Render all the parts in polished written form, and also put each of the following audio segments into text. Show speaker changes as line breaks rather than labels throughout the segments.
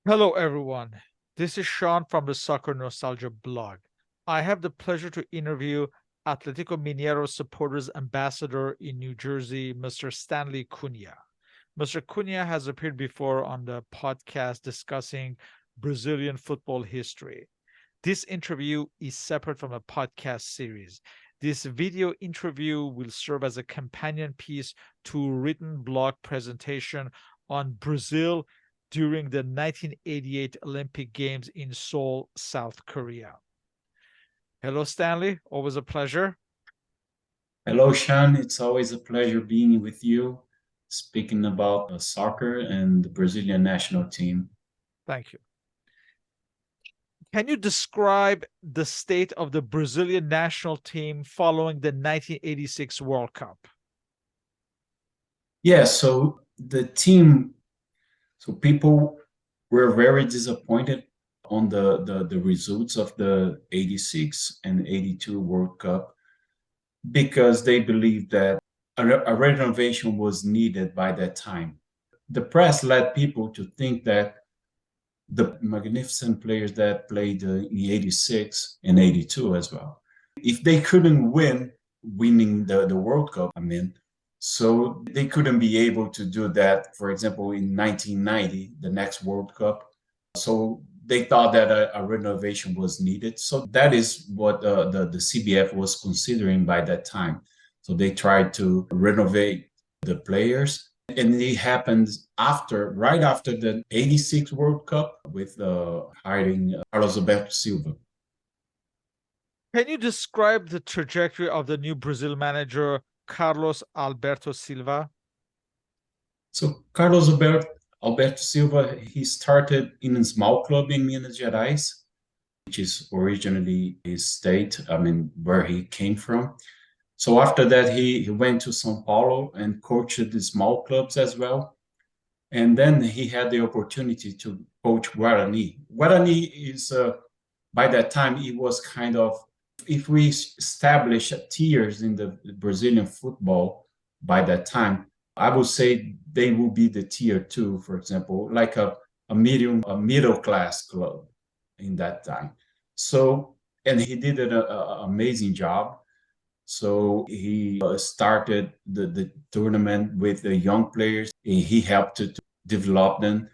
Hello, everyone. This is Sean from the Soccer Nostalgia blog. I have the pleasure to interview Atlético Mineiro supporters ambassador in New Jersey, Mr. Stanley Cunha. Mr. Cunha has appeared before on the podcast discussing Brazilian football history. This interview is separate from a podcast series. This video interview will serve as a companion piece to a written blog presentation on Brazil during the 1988 Olympic Games in Seoul, South Korea. Hello, Stanley. Always a pleasure.
Hello, Sean. It's always a pleasure being with you, speaking about soccer and the Brazilian national team.
Thank you. Can you describe the state of the Brazilian national team following the 1986 World Cup?
Yeah, so the team, so people were very disappointed on the results of the 86 and 82 World Cup because they believed that a renovation was needed by that time. The press led people to think that the magnificent players that played in 86 and 82 as well. If they couldn't winning the World Cup, so they couldn't be able to do that, for example, in 1990, the next World Cup. So they thought that a renovation was needed. So that is what the CBF was considering by that time. So they tried to renovate the players, and it happened right after the 86 World Cup with hiring Carlos Alberto Silva.
Can you describe the trajectory of the new Brazil manager, Carlos Alberto Silva?
So Carlos Alberto Silva, he started in a small club in Minas Gerais, which is originally his state, where he came from. So after that, he went to Sao Paulo and coached the small clubs as well. And then he had the opportunity to coach Guarani. Guarani is, by that time, it was kind of, if we establish tiers in the Brazilian football by that time, I would say they will be the tier two, for example, like a middle class club in that time. So, and he did an amazing job. So he started the tournament with the young players. He helped to develop them.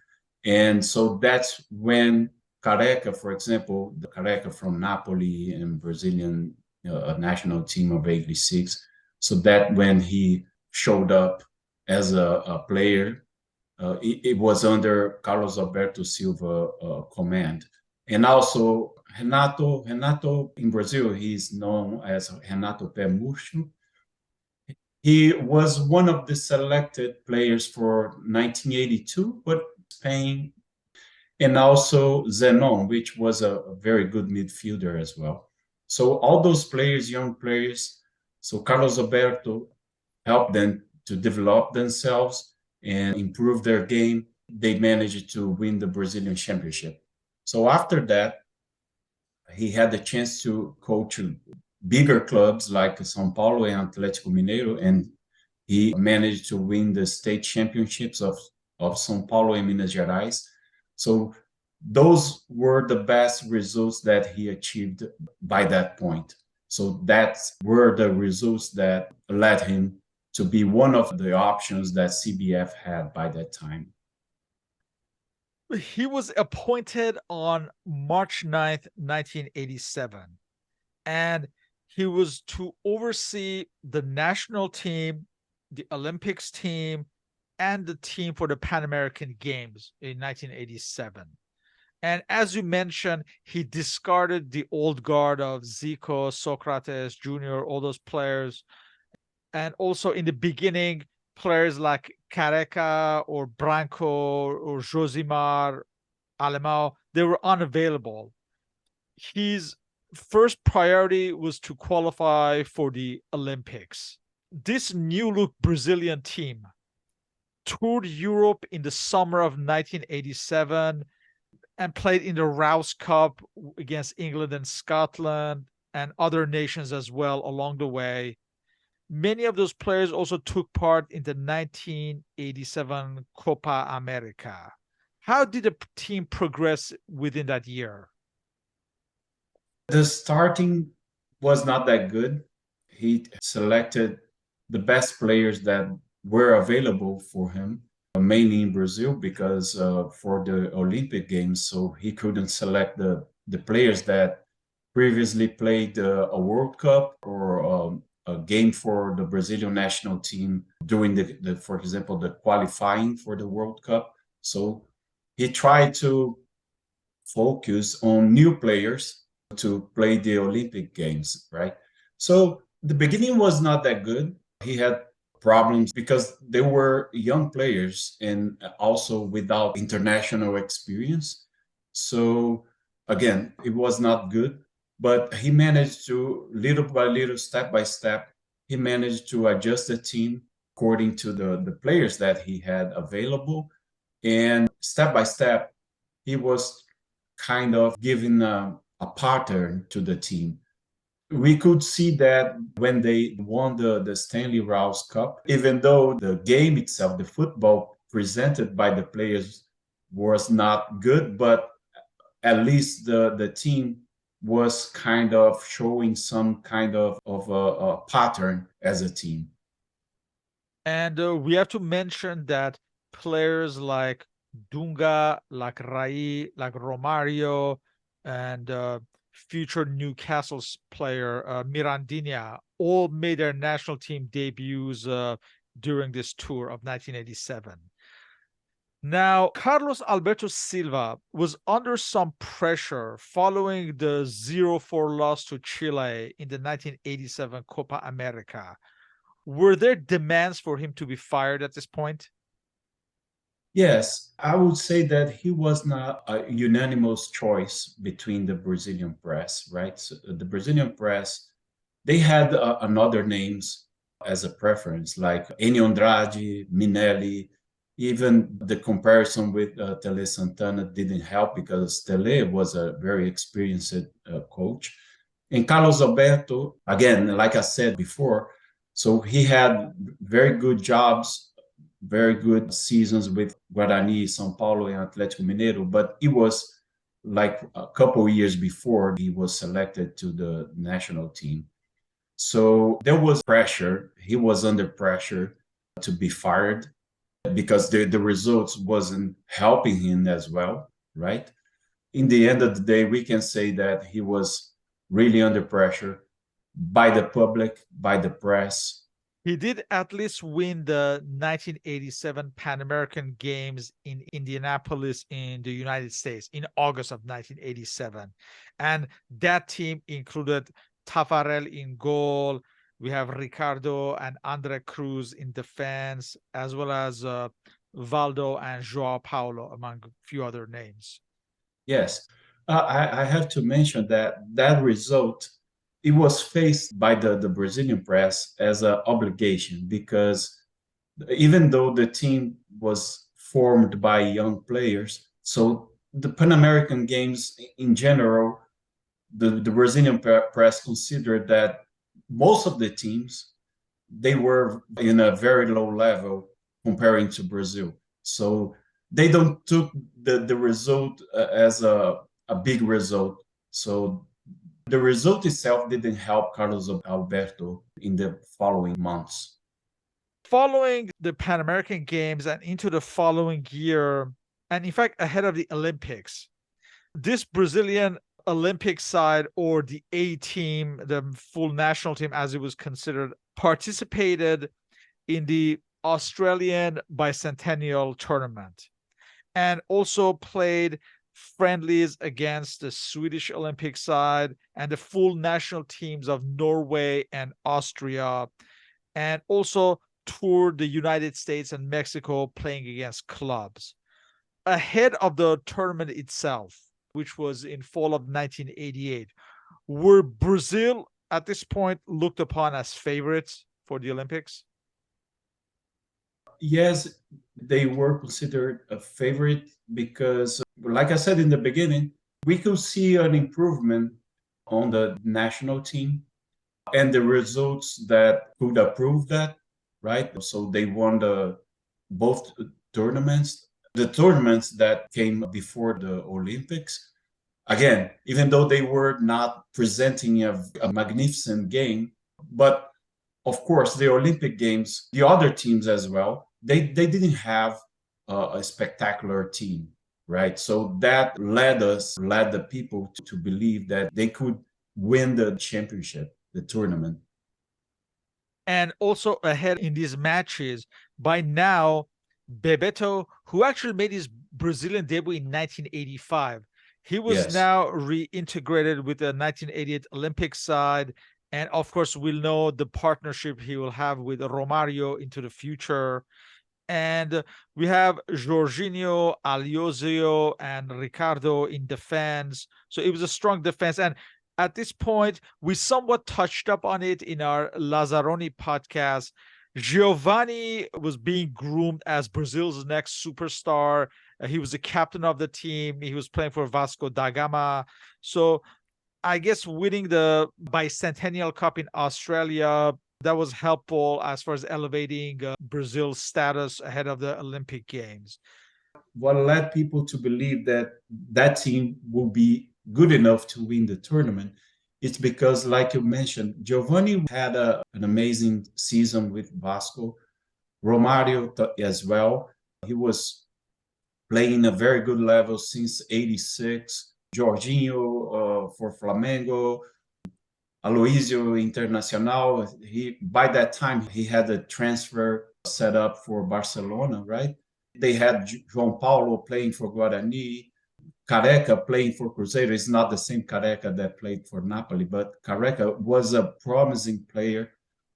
And so that's when Careca, for example, the Careca from Napoli and Brazilian national team of 86. So that when he showed up as a player, it was under Carlos Alberto Silva command. And also Renato in Brazil, he's known as Renato Pé Murcho. He was one of the selected players for 1982, but Spain, and also Zenon, which was a very good midfielder as well. So all those players, young players, so Carlos Alberto helped them to develop themselves and improve their game. They managed to win the Brazilian Championship. So after that, he had the chance to coach bigger clubs like São Paulo and Atlético Mineiro, and he managed to win the state championships of São Paulo and Minas Gerais. So those were the best results that he achieved by that point. So that were the results that led him to be one of the options that CBF had by that time.
He was appointed on March 9th, 1987, and he was to oversee the national team, the Olympics team, and the team for the Pan American Games in 1987. And as you mentioned, he discarded the old guard of Zico, Socrates Jr., all those players. And also in the beginning, players like Careca or Branco or Josimar Alemão, they were unavailable. His first priority was to qualify for the Olympics. This new look Brazilian team toured Europe in the summer of 1987 and played in the Rouse Cup against England and Scotland and other nations as well along the way. Many of those players also took part in the 1987 Copa America. How did the team progress within that year?
The starting was not that good. He selected the best players that were available for him, mainly in Brazil, because for the Olympic Games, so he couldn't select the players that previously played a World Cup or a game for the Brazilian national team during for example, the qualifying for the World Cup. So he tried to focus on new players to play the Olympic Games, right? So the beginning was not that good. He had problems because they were young players and also without international experience. So again, it was not good, but he managed to, little by little, step by step, he managed to adjust the team according to the players that he had available. And step by step, he was kind of giving a pattern to the team. We could see that when they won the Stanley Rouse Cup, even though the game itself, the football presented by the players was not good, but at least the team was kind of showing some kind of a pattern as a team.
And we have to mention that players like Dunga, like Rai, like Romario, and future Newcastle's player Mirandinha all made their national team debuts during this tour of 1987. Now, Carlos Alberto Silva was under some pressure following the 0-4 loss to Chile in the 1987 Copa America. Were there demands for him to be fired at this point?
Yes, I would say that he was not a unanimous choice between the Brazilian press, right? So the Brazilian press, they had another names as a preference, like Enio Andrade, Minelli. Even the comparison with Tele Santana didn't help because Tele was a very experienced coach. And Carlos Alberto, again, like I said before, so he had very good jobs, very good seasons with Guarani, São Paulo, and Atlético Mineiro, but it was like a couple of years before he was selected to the national team. So there was pressure. He was under pressure to be fired because the results wasn't helping him as well, right? In the end of the day, we can say that he was really under pressure by the public, by the press.
He did at least win the 1987 Pan American Games in Indianapolis in the United States in August of 1987. And that team included Tafarel in goal. We have Ricardo and Andre Cruz in defense, as well as Valdo and Joao Paulo, among a few other names.
Yes, I have to mention that that result, it was faced by the Brazilian press as an obligation because even though the team was formed by young players, so the Pan American Games in general, the Brazilian press considered that most of the teams they were in a very low level comparing to Brazil. So they don't took the result as a big result. So the result itself didn't help Carlos Alberto in the following months.
Following the Pan American Games and into the following year, and in fact, ahead of the Olympics, this Brazilian Olympic side, or the A team, the full national team as it was considered, participated in the Australian Bicentennial Tournament and also played friendlies against the Swedish Olympic side and the full national teams of Norway and Austria, and also toured the United States and Mexico playing against clubs. Ahead of the tournament itself, which was in fall of 1988, were Brazil at this point looked upon as favorites for the Olympics?
Yes, they were considered a favorite because, like I said in the beginning, we could see an improvement on the national team and the results that could approve that, right? So they won both tournaments. the tournaments that came before the Olympics. Again, even though they were not presenting a magnificent game, but of course, the Olympic Games, the other teams as well, they didn't have a spectacular team, right? So that led the people to believe that they could win the championship, the tournament.
And also ahead in these matches, by now, Bebeto, who actually made his Brazilian debut in 1985, he was
Yes.
now reintegrated with the 1988 Olympic side. And of course, we'll know the partnership he will have with Romario into the future. And we have Jorginho, Aliosio, and Ricardo in defense. So it was a strong defense. And at this point, we somewhat touched up on it in our Lazzaroni podcast. Giovani was being groomed as Brazil's next superstar. He was the captain of the team. He was playing for Vasco da Gama. So I guess winning the Bicentennial Cup in Australia, that was helpful as far as elevating Brazil's status ahead of the Olympic Games.
What led people to believe that that team will be good enough to win the tournament, it's because, like you mentioned, Giovani had an amazing season with Vasco, Romario as well. He was playing a very good level since '86. Jorginho for Flamengo, Aloisio Internacional. By that time he had a transfer set up for Barcelona, right? They had João Paulo playing for Guarani, Careca playing for Cruzeiro. It's not the same Careca that played for Napoli, but Careca was a promising player.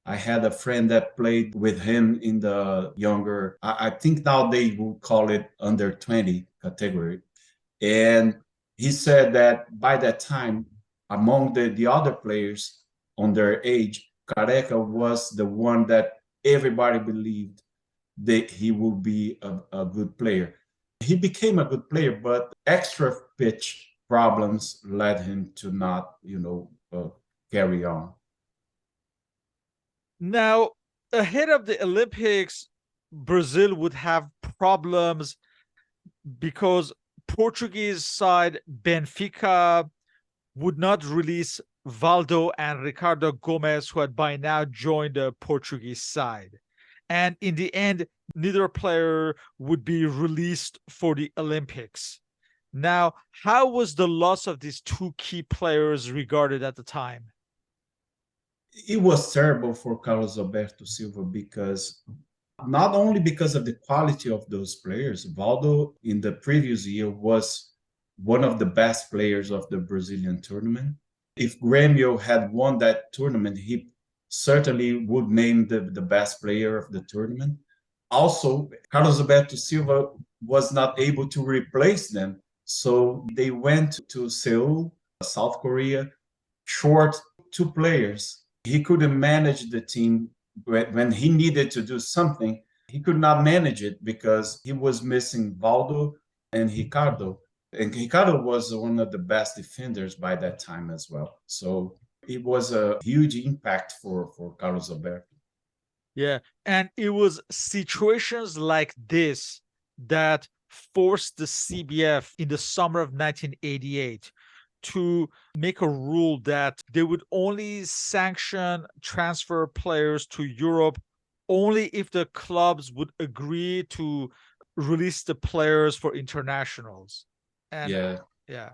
I had a friend that played with him in the younger, I think now they will call it under 20 category. And he said that by that time, among the other players on their age, Careca was the one that everybody believed that he would be a good player. He became a good player, but extra pitch problems led him to not, carry on.
Now, ahead of the Olympics, Brazil would have problems because Portuguese side Benfica would not release Valdo and Ricardo Gomes, who had by now joined the Portuguese side. And in the end, neither player would be released for the Olympics. Now, how was the loss of these two key players regarded at the time?
It was terrible for Carlos Alberto Silva because not only because of the quality of those players, Valdo in the previous year was one of the best players of the Brazilian tournament. If Grêmio had won that tournament, he certainly would name the best player of the tournament. Also, Carlos Alberto Silva was not able to replace them. So they went to Seoul, South Korea, short two players. He couldn't manage the team when he needed to do something. He could not manage it because he was missing Valdo and Ricardo. And Ricardo was one of the best defenders by that time as well. So it was a huge impact for Carlos Alberto.
Yeah. And it was situations like this that forced the CBF in the summer of 1988 to make a rule that they would only sanction transfer players to Europe only if the clubs would agree to release the players for internationals. And
Yeah.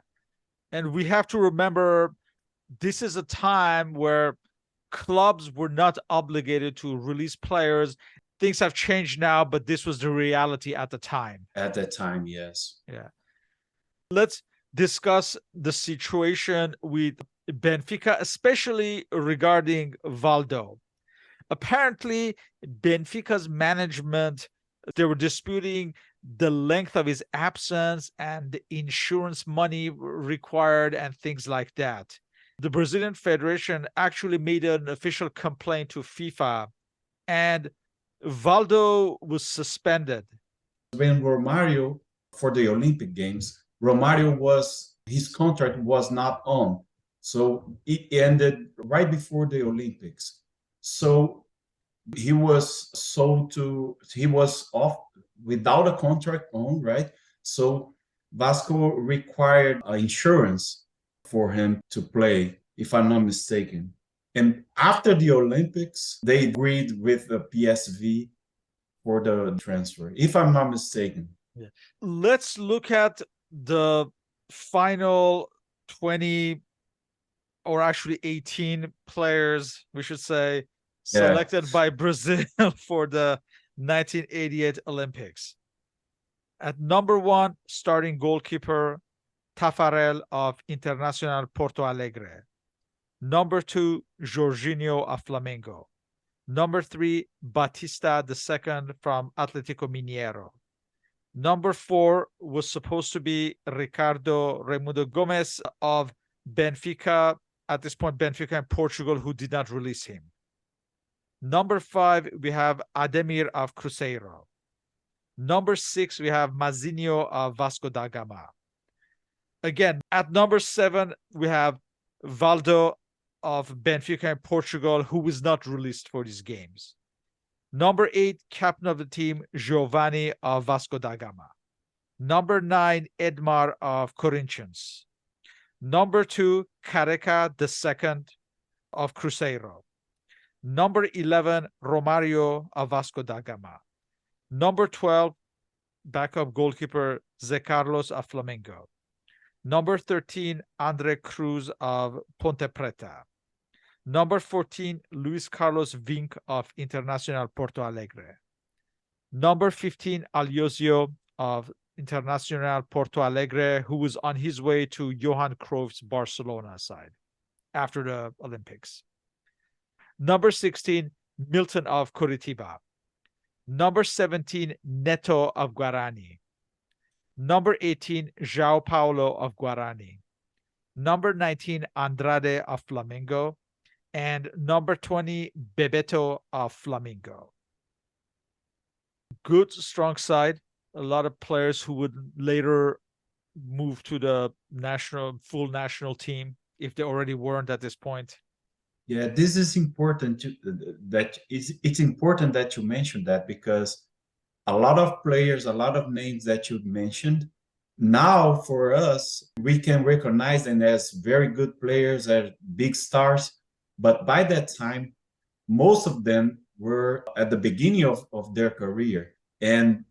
and we have to remember this is a time where clubs were not obligated to release players. Things have changed now, but this was the reality at the time.
At that time, yes.
Yeah. Let's discuss the situation with Benfica, especially regarding Valdo. Apparently, Benfica's management, they were disputing the length of his absence and the insurance money required and things like that. The Brazilian Federation actually made an official complaint to FIFA, and Valdo was suspended.
When Romario, for the Olympic Games, his contract was not on. So it ended right before the Olympics. So he was off without a contract on, right? So Vasco required insurance for him to play, if I'm not mistaken. And after the Olympics, they agreed with the PSV for the transfer, if I'm not mistaken.
Yeah. Let's look at the final 20, or actually 18 players, we should say,
Yeah.
selected by Brazil for the 1988 Olympics. At number 1, starting goalkeeper Tafarel of Internacional Porto Alegre. Number 2, Jorginho of Flamengo. Number 3, Batista II from Atlético Mineiro. Number 4 was supposed to be Ricardo Raimundo Gomes of Benfica. At this point, Benfica in Portugal, who did not release him. Number 5, we have Ademir of Cruzeiro. Number 6, we have Mazinho of Vasco da Gama. Again, at number 7, we have Valdo of Benfica in Portugal, who was not released for these games. Number 8, captain of the team, Giovani of Vasco da Gama. Number 9, Edmar of Corinthians. Number 2, Careca II of Cruzeiro. Number 11, Romario of Vasco da Gama. Number 12, backup goalkeeper, Zé Carlos of Flamengo. Number 13, Andre Cruz of Ponte Preta. Number 14, Luis Carlos Vinc of Internacional Porto Alegre. Number 15, Aliosio of Internacional Porto Alegre, who was on his way to Johan Cruyff's Barcelona side after the Olympics. Number 16, Milton of Curitiba. Number 17, Neto of Guarani. Number 18, João Paulo of Guarani. Number 19, Andrade of Flamengo. And number 20, Bebeto of Flamengo. Good, strong side. A lot of players who would later move to the full national team if they already weren't at this point.
Yeah, this is important it's important that you mentioned that, because a lot of players, a lot of names that you mentioned, now for us, we can recognize them as very good players, as big stars. But by that time, most of them were at the beginning of their career. And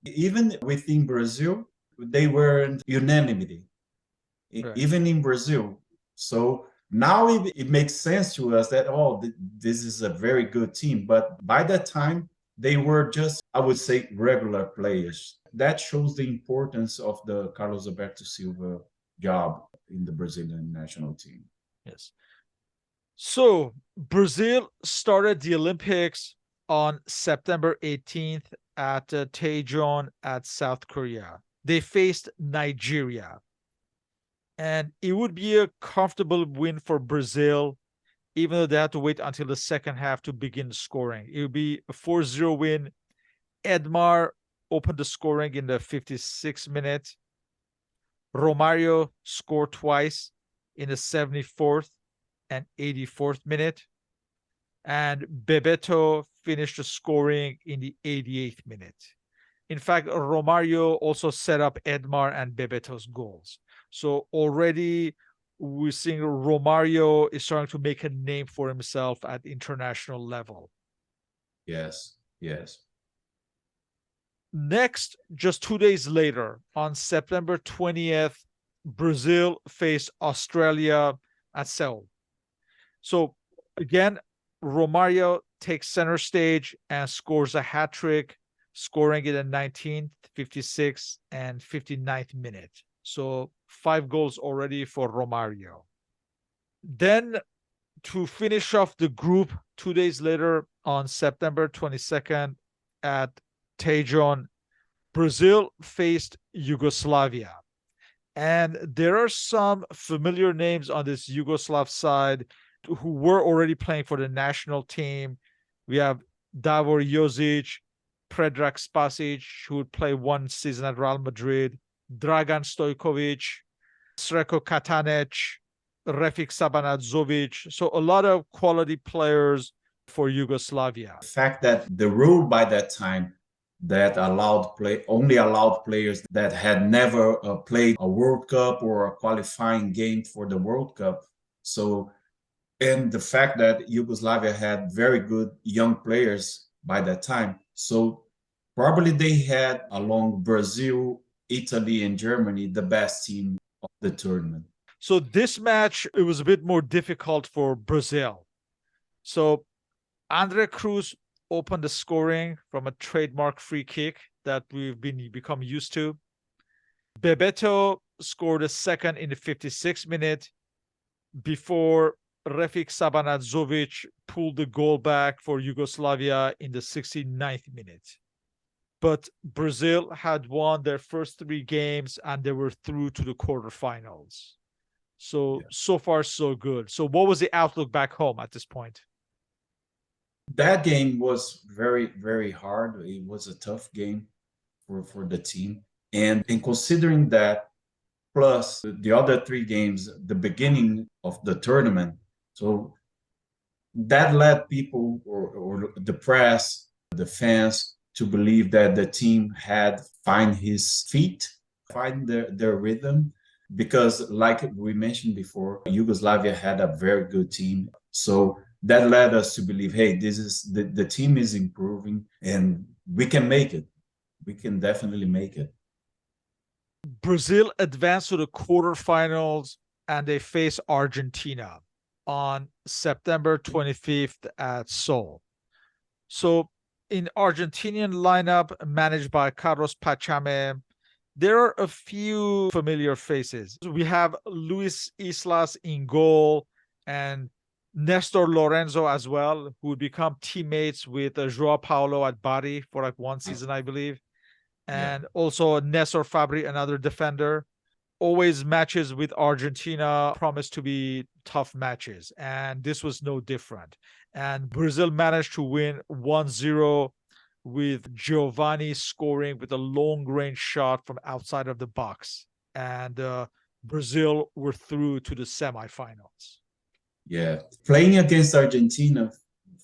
even within Brazil, they weren't unanimity,
Right.
even in Brazil. So now it makes sense to us that, oh, this is a very good team. But by that time, they were just, I would say, regular players. That shows the importance of the Carlos Alberto Silva job in the Brazilian national team.
Yes. So Brazil started the Olympics on September 18th at Daejeon at South Korea. They faced Nigeria. And it would be a comfortable win for Brazil, even though they had to wait until the second half to begin scoring. It would be a 4-0 win. Edmar opened the scoring in the 56th minute. Romario scored twice in the 74th and 84th minute. And Bebeto finished the scoring in the 88th minute. In fact, Romario also set up Edmar and Bebeto's goals. So already we're seeing Romario is starting to make a name for himself at international level.
Yes, yes.
Next, just 2 days later, on September 20th, Brazil faced Australia at Seoul. So again, Romario takes center stage and scores a hat-trick, scoring in the 19th, 56th, and 59th minute. So 5 goals already for Romario. Then to finish off the group 2 days later, on September 22nd at Daejeon, Brazil faced Yugoslavia. And there are some familiar names on this Yugoslav side who were already playing for the national team. We have Davor Jozic, Predrag Spasic, who would play one season at Real Madrid, Dragan Stojkovic, Sreko Katanec, Refik Sabanadzovic. So a lot of quality players for Yugoslavia.
The fact that the rule by that time that only allowed players that had never played a World Cup or a qualifying game for the World Cup. So, and the fact that Yugoslavia had very good young players by that time. So probably they had, along Brazil, Italy, and Germany, the best team of the tournament.
So this match, it was a bit more difficult for Brazil. So Andre Cruz opened the scoring from a trademark free kick that we've become used to. Bebeto scored a second in the 56th minute before Refik Sabanadzovic pulled the goal back for Yugoslavia in the 69th minute. But Brazil had won their first three games and they were through to the quarterfinals. So far, so good. So what was the outlook back home at this point?
That game was very, very hard. It was a tough game for the team. And in considering that, plus the other three games, the beginning of the tournament, so that led people or the press, the fans, to believe that the team had find his feet, find their rhythm. Because like we mentioned before, Yugoslavia had a very good team. So that led us to believe, hey, this is the team is improving and we can make it. We can definitely make it.
Brazil advanced to the quarterfinals and they face Argentina on September 25th at Seoul. So in Argentinian lineup managed by Carlos Pachame, there are a few familiar faces. We have Luis Islas in goal and Nestor Lorenzo as well, who would become teammates with Joao Paulo at Bari for like one season, I believe. And also Nestor Fabri, another defender. Always matches with Argentina promised to be tough matches. And this was no different. And Brazil managed to win 1-0 with Giovani scoring with a long range shot from outside of the box. And Brazil were through to the semifinals.
Yeah. Playing against Argentina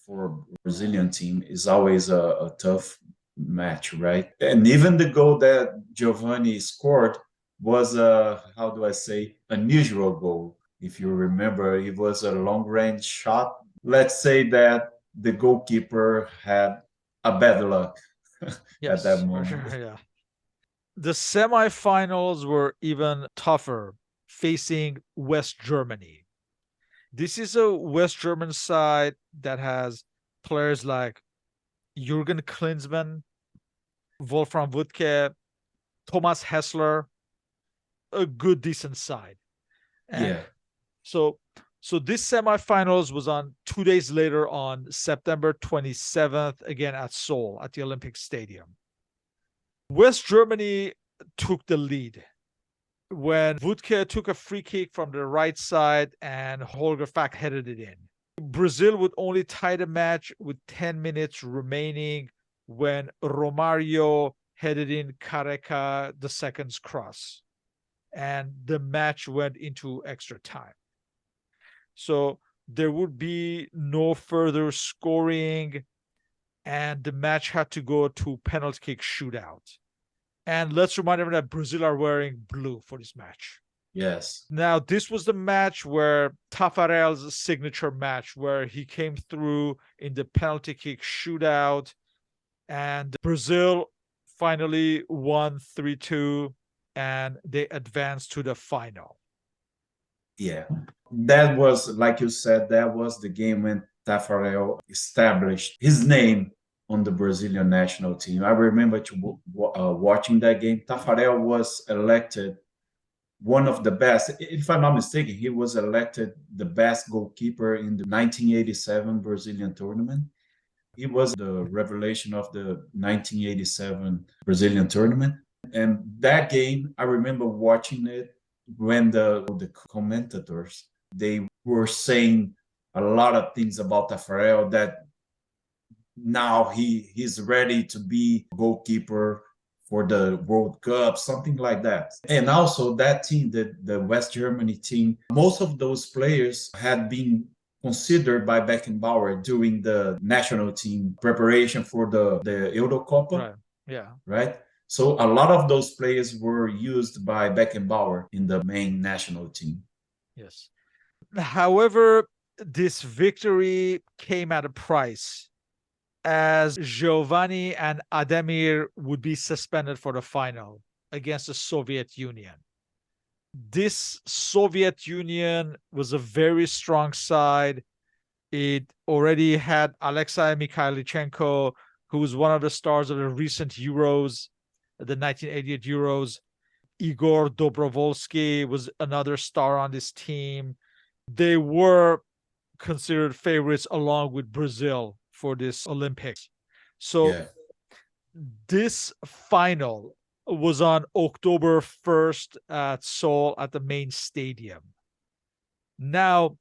for a Brazilian team is always a tough match, right? And even the goal that Giovani scored was a, how do I say, unusual goal. If you remember, it was a long range shot. Let's say that the goalkeeper had a bad luck at that
Yes, for
moment.
sure. Yeah. The semifinals were even tougher, facing West Germany. This is a West German side that has players like Jürgen Klinsmann, Wolfram Wuttke, Thomas Hessler, a good, decent side. And
Yeah.
so this semifinals was on 2 days later on September 27th, again at Seoul at the Olympic Stadium. West Germany took the lead when Wuttke took a free kick from the right side and Holger Fack headed it in. Brazil would only tie the match with 10 minutes remaining when Romario headed in Careca the second's cross. And the match went into extra time. So there would be no further scoring, and the match had to go to penalty kick shootout. And let's remind everyone that Brazil are wearing blue for this match.
Yes.
Now, this was the match where Tafarel's signature match, where he came through in the penalty kick shootout, and Brazil finally won 3-2, and they advanced to the final.
Yeah. That was, like you said, that was the game when Tafarel established his name on the Brazilian national team. I remember watching that game. Tafarel was elected one of the best. If I'm not mistaken, he was elected the best goalkeeper in the 1987 Brazilian tournament. He was the revelation of the 1987 Brazilian tournament. And that game, I remember watching it when the commentators, they were saying a lot of things about Tafarel, that now he's ready to be goalkeeper for the World Cup, something like that. And also that team, the West Germany team, most of those players had been considered by Beckenbauer during the national team preparation for the Eurocopa.
Right. Yeah.
right? So a lot of those players were used by Beckenbauer in the main national team.
Yes. However, this victory came at a price, as Giovanni and Ademir would be suspended for the final against the Soviet Union. This Soviet Union was a very strong side. It already had Alexei Mikhailichenko, who was one of the stars of the recent Euros, the 1988 Euros. Igor Dobrovolsky was another star on this team. They were considered favorites along with Brazil for this Olympics. So
Yeah.
this final was on October 1st at Seoul at the main stadium. Now,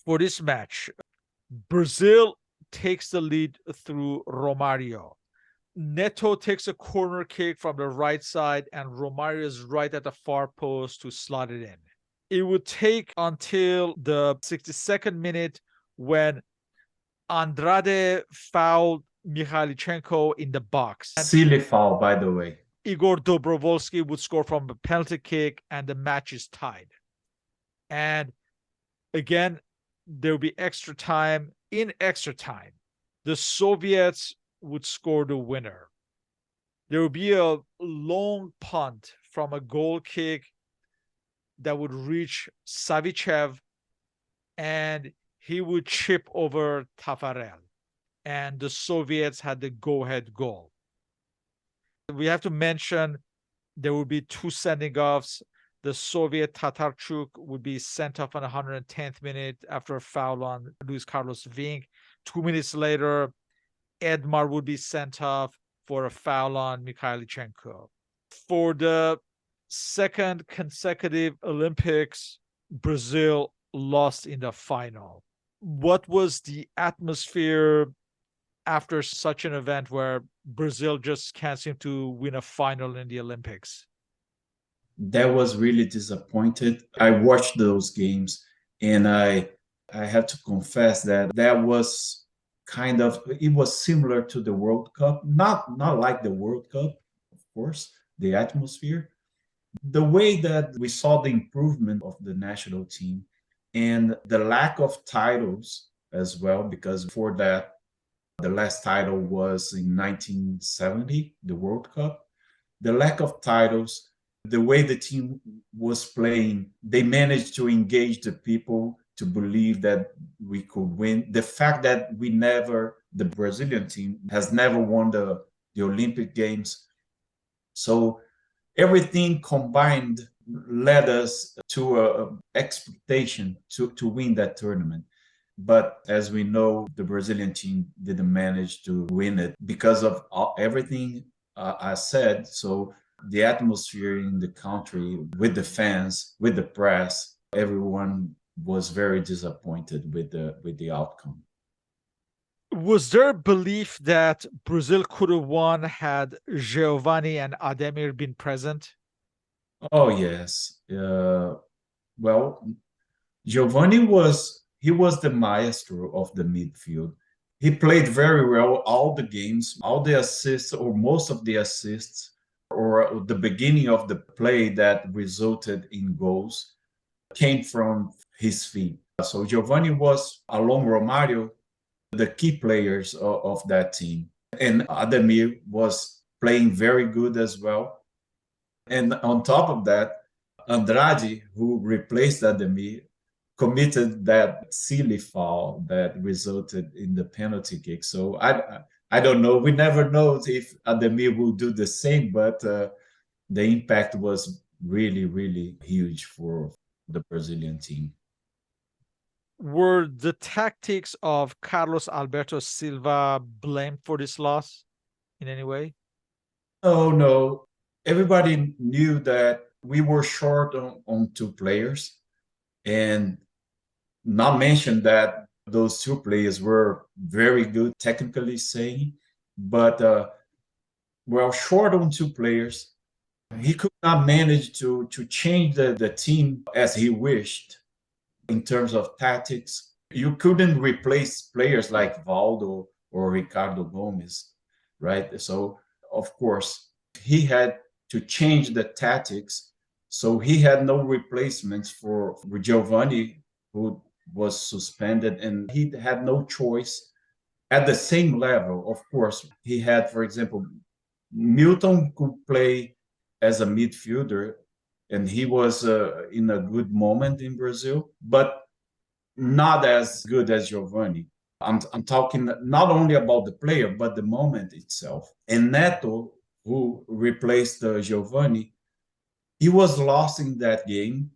for this match, Brazil takes the lead through Romario. Neto takes a corner kick from the right side, and Romario is right at the far post to slot it in. It would take until the 62nd minute when Andrade fouled Mikhailichenko in the box. And
Silly foul, by the way.
Igor Dobrovolsky would score from a penalty kick, and the match is tied. And again, there will be extra time. In extra time, the Soviets would score the winner. There would be a long punt from a goal kick that would reach Savichev, and he would chip over Tafarel. And the Soviets had the go-ahead goal. We have to mention there would be two sending offs. The Soviet Tatarchuk would be sent off on the 110th minute after a foul on Luis Carlos Vink. 2 minutes later, Edmar would be sent off for a foul on Mikhailichenko. For the second consecutive Olympics, Brazil lost in the final. What was the atmosphere after such an event where Brazil just can't seem to win a final in the Olympics?
That was really disappointed. I watched those games, and I have to confess that that was kind of, it was similar to the World Cup, not like the World Cup, of course, the atmosphere, the way that we saw the improvement of the national team and the lack of titles as well, because for that, the last title was in 1970, the World Cup. The lack of titles, the way the team was playing, they managed to engage the people to believe that we could win. The fact that the Brazilian team has never won the Olympic Games. So everything combined led us to a expectation to win that tournament. But as we know, the Brazilian team didn't manage to win it because of everything I said. So the atmosphere in the country, with the fans, with the press, everyone was very disappointed with the outcome.
Was there a belief that Brazil could have won had Giovanni and Ademir been present?
Oh yes. Well, Giovanni was the maestro of the midfield. He played very well all the games, all the assists or most of the assists or the beginning of the play that resulted in goals came from his feet. So Giovanni was, along Romario, the key players of that team. And Ademir was playing very good as well. And on top of that, Andrade, who replaced Ademir, committed that silly foul that resulted in the penalty kick. So I don't know. We never know if Ademir will do the same, but the impact was really, really huge for the Brazilian team.
Were the tactics of Carlos Alberto Silva blamed for this loss in any way?
Oh, no. Everybody knew that we were short on two players, and not mention that those two players were very good, technically saying, but well, short on two players. He could not manage to change the team as he wished in terms of tactics. You couldn't replace players like Valdo or Ricardo Gomes. right? So, of course, he had to change the tactics. So he had no replacements for Giovani, who was suspended, and he had no choice at the same level. Of course, he had, for example, Milton could play as a midfielder, and he was in a good moment in Brazil, but not as good as Giovani. I'm talking not only about the player, but the moment itself. And Neto, who replaced Giovani, he was lost in that game.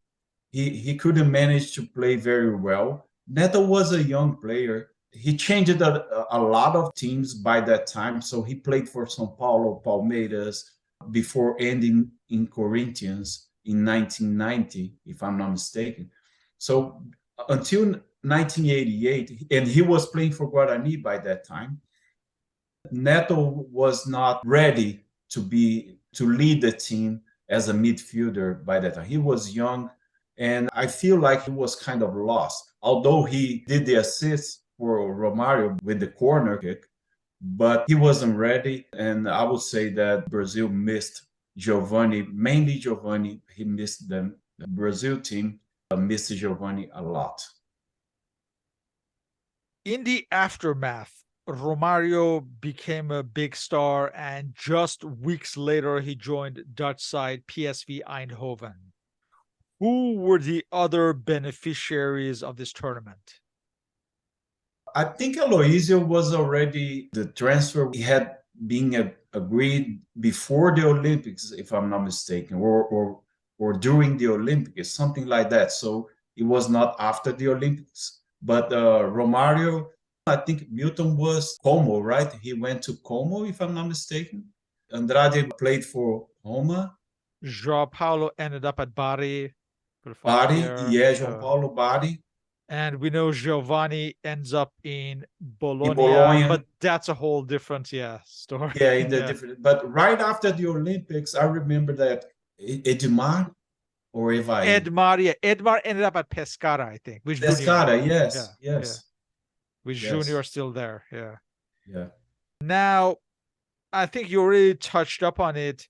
He couldn't manage to play very well. Neto was a young player. He changed a lot of teams by that time. So he played for São Paulo, Palmeiras, before ending in Corinthians in 1990, if I'm not mistaken. So until 1988, and he was playing for Guarani by that time, Neto was not ready to lead the team as a midfielder by that time. He was young, and I feel like he was kind of lost. Although he did the assist for Romario with the corner kick, but he wasn't ready. And I would say that Brazil missed Giovani, mainly Giovani. He missed them. The Brazil team missed Giovani a lot.
In the aftermath, Romario became a big star, and just weeks later, he joined Dutch side PSV Eindhoven. Who were the other beneficiaries of this tournament?
I think Aloisio was already the transfer had been agreed before the Olympics, if I'm not mistaken, or during the Olympics, something like that. So it was not after the Olympics. But Romario, I think Milton was Como, right? He went to Como, if I'm not mistaken. Andrade played for Roma.
João Paulo ended up at Bari for the following
Bari,
year.
yeah, João Paulo Bari
And we know Giovanni ends up in
in
Bologna,
Bologna.
but that's a whole different, story.
Yeah, in the
Yeah.
different. But right after the Olympics, I remember that Edmar or Evaí.
Edmar, yeah. Edmar ended up at Pescara, I think, with Junior.
Pescara,
Yeah,
yes,
yeah.
yes,
With Junior
yes,
still there. Yeah.
yeah.
Now, I think you already touched up on it.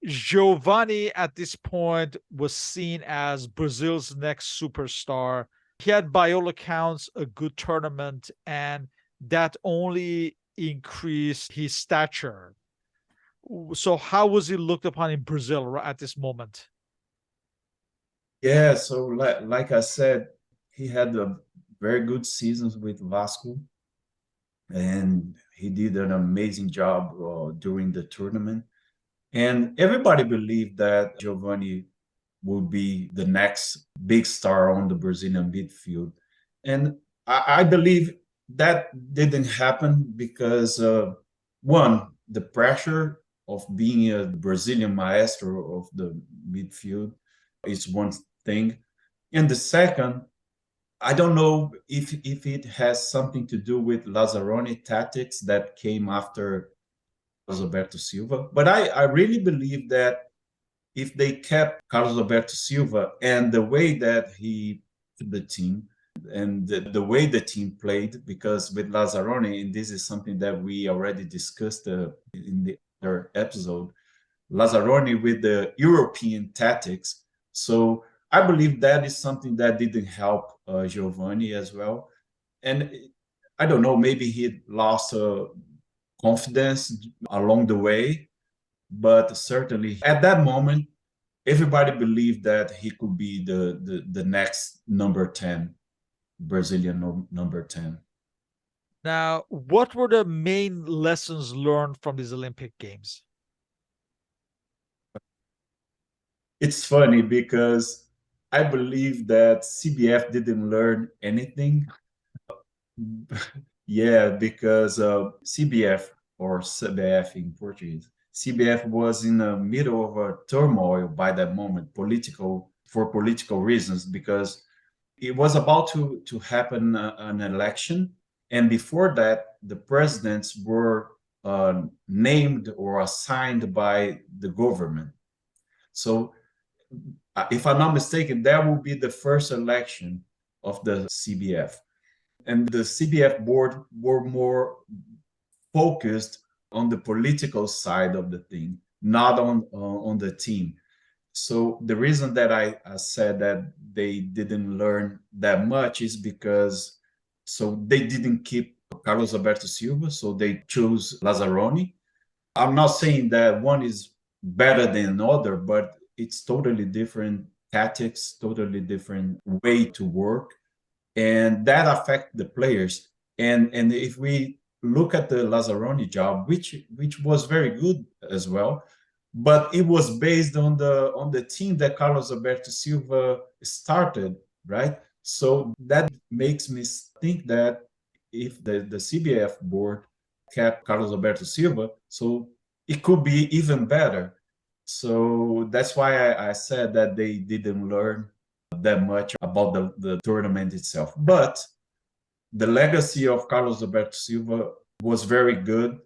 Giovanni at this point was seen as Brazil's next superstar. He had, by all accounts, a good tournament, and that only increased his stature. So, how was he looked upon in Brazil at this moment?
Yeah, so like I said, he had a very good seasons with Vasco, and he did an amazing job during the tournament. And everybody believed that Giovanni would be the next big star on the Brazilian midfield. And I believe that didn't happen because, one, the pressure of being a Brazilian maestro of the midfield is one thing. And the second, I don't know if it has something to do with Lazzaroni tactics that came after Carlos Alberto Silva, but I really believe that if they kept Carlos Alberto Silva and the way that he the team and the way the team played, because with Lazzaroni, and this is something that we already discussed in the other episode, Lazzaroni with the European tactics. So I believe that is something that didn't help Giovani as well. And I don't know, maybe he lost confidence along the way, but certainly at that moment, everybody believed that he could be the next number 10, Brazilian number 10.
Now, what were the main lessons learned from these Olympic Games?
It's funny because I believe that CBF didn't learn anything. Yeah, because CBF or CBF in Portuguese, CBF was in the middle of a turmoil by that moment, for political reasons, because it was about to happen an election, and before that, the presidents were named or assigned by the government. So, if I'm not mistaken, that will be the first election of the CBF, and the CBF board were more focused on the political side of the thing, not on the team. So the reason that I said that they didn't learn that much is because so they didn't keep Carlos Alberto Silva, so they chose Lazzaroni. I'm not saying that one is better than another, but it's totally different tactics, totally different way to work, and that affect the players. And if we look at the Lazzaroni job, which was very good as well, but it was based on the team that Carlos Alberto Silva started, right? So that makes me think that if the CBF board kept Carlos Alberto Silva, so it could be even better. So that's why I said that they didn't learn that much about the tournament itself. But the legacy of Carlos Alberto Silva was very good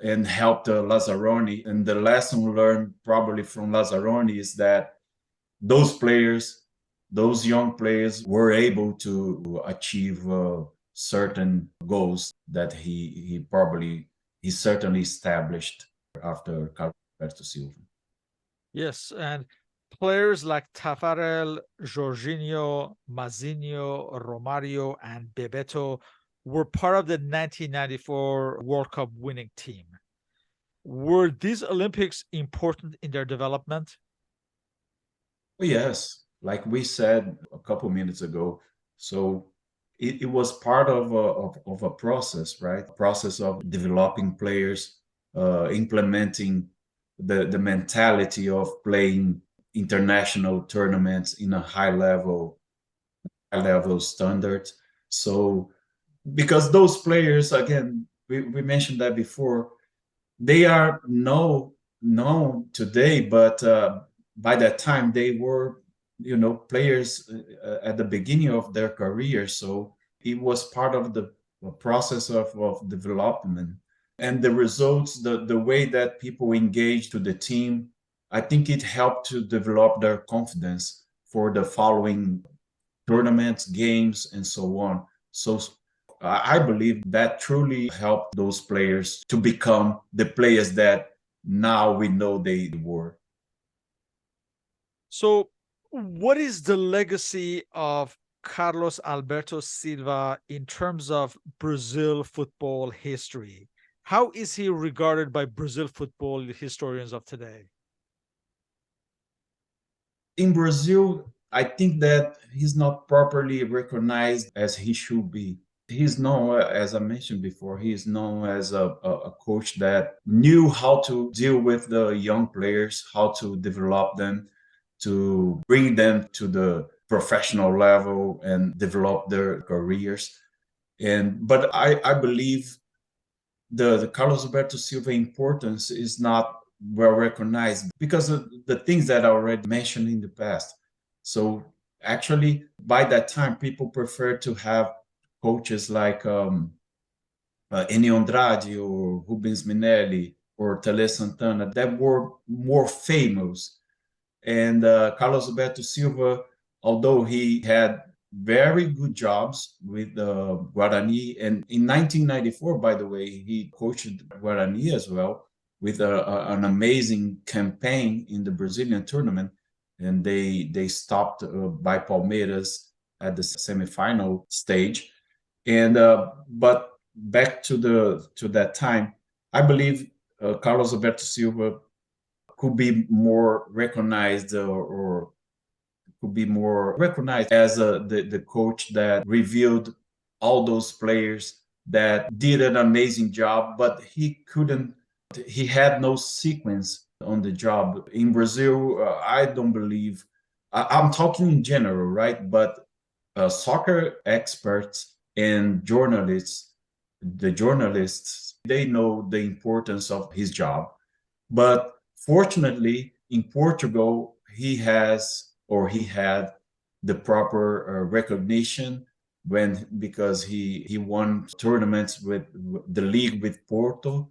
and helped Lazzaroni. And the lesson learned probably from Lazzaroni is that those players, those young players, were able to achieve certain goals that he certainly established after Carlos Alberto Silva.
Yes, and players like Tafarel, Jorginho, Mazinho, Romario, and Bebeto were part of the 1994 World Cup winning team. Were these Olympics important in their development?
Yes, like we said a couple minutes ago. So it was part of a process, right? A process of developing players, implementing the mentality of playing international tournaments in a high level standard. So because those players, again, we mentioned that before, they are known today, but by that time they were, players at the beginning of their career. So it was part of the process of development and the results, the way that people engage to the team. I think it helped to develop their confidence for the following tournaments, games, and so on. So I believe that truly helped those players to become the players that now we know they were.
So, what is the legacy of Carlos Alberto Silva in terms of Brazil football history? How is he regarded by Brazil football historians of today?
In Brazil, I think that he's not properly recognized as he should be. He's known, as I mentioned before, he is known as a coach that knew how to deal with the young players, how to develop them, to bring them to the professional level and develop their careers. But I believe the Carlos Alberto Silva importance is not well recognized because of the things that I already mentioned in the past. So actually, by that time, people prefer to have coaches like Enio Andrade or Rubens Minelli or Tele Santana that were more famous. And Carlos Alberto Silva, although he had very good jobs with Guarani, and in 1994, by the way, he coached Guarani as well with an amazing campaign in the Brazilian tournament, and they stopped by Palmeiras at the semifinal stage. And but back to that time, I believe Carlos Alberto Silva could be more recognized or could be more recognized as the coach that revealed all those players that did an amazing job, but he had no sequence on the job. In Brazil, I don't believe, I'm talking in general, right? But soccer experts and the journalists, they know the importance of his job. But fortunately, in Portugal, he had the proper recognition because he won tournaments with the league with Porto,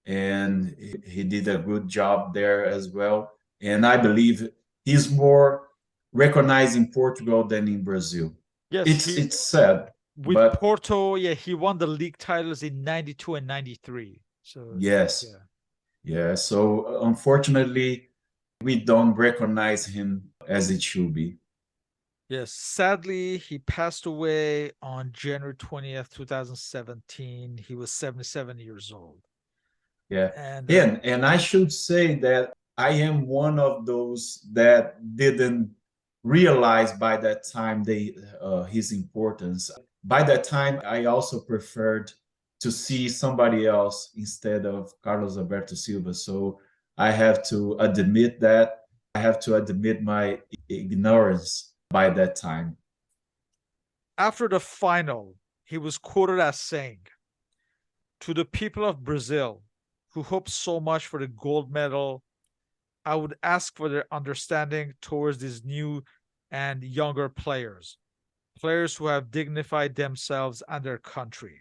and he did a good job there as well. And I believe he's more recognized in Portugal than in Brazil.
Yes,
It's sad,
with
but
Porto, yeah, he won the league titles in 92 and 93. So
Yes.
yeah.
Yeah. So unfortunately, we don't recognize him as it should be.
Yes, sadly, he passed away on January 20th, 2017. He was 77 years old.
Yeah.
And
And I should say that I am one of those that didn't realize by that time his importance. By that time, I also preferred to see somebody else instead of Carlos Alberto Silva. So I have to admit that. I have to admit my ignorance by that time.
after the final, he was quoted as saying, "To the people of Brazil who hope so much for the gold medal, I would ask for their understanding towards these new and younger players, players who have dignified themselves and their country."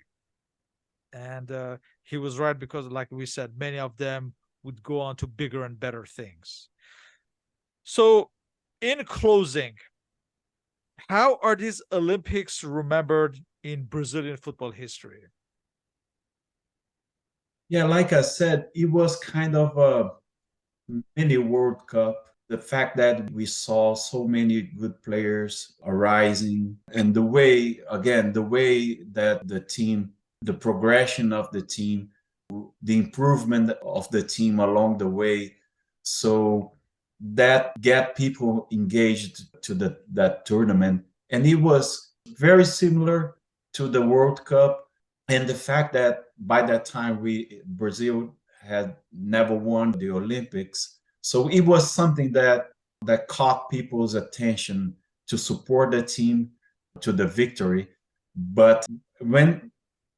And he was right because, like we said, many of them would go on to bigger and better things. So, in closing, how are these Olympics remembered in Brazilian football history?
Yeah, like I said, it was kind of a mini World Cup. The fact that we saw so many good players arising, and the way that the progression of the team, the improvement of the team along the way. So that get people engaged to that tournament. And it was very similar to the World Cup. And the fact that by that time Brazil had never won the Olympics. So it was something that caught people's attention to support the team to the victory. But when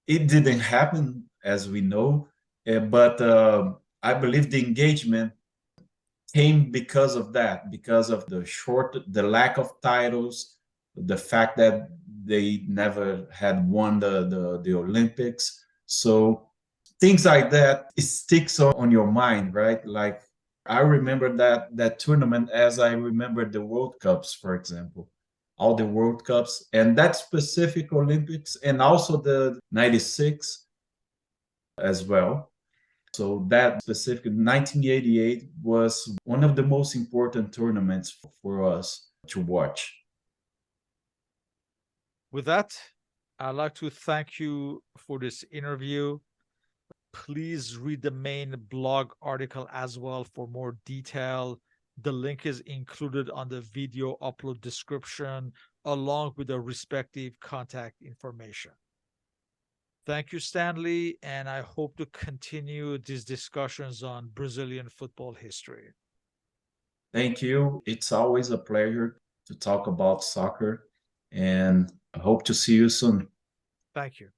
it didn't happen, as we know, but I believe the engagement came because of that, because of the lack of titles, the fact that they never had won the Olympics. So things like that, it sticks on your mind, right? Like I remember that tournament as I remember the World Cups, for example, all the World Cups and that specific Olympics, and also the '96 as well. So that specific 1988 was one of the most important tournaments for us to watch.
With that, I'd like to thank you for this interview. Please read the main blog article as well for more detail. The link is included on the video upload description, along with the respective contact information. Thank you, Stanley, and I hope to continue these discussions on Brazilian football history.
Thank you. It's always a pleasure to talk about soccer, and I hope to see you soon.
Thank you.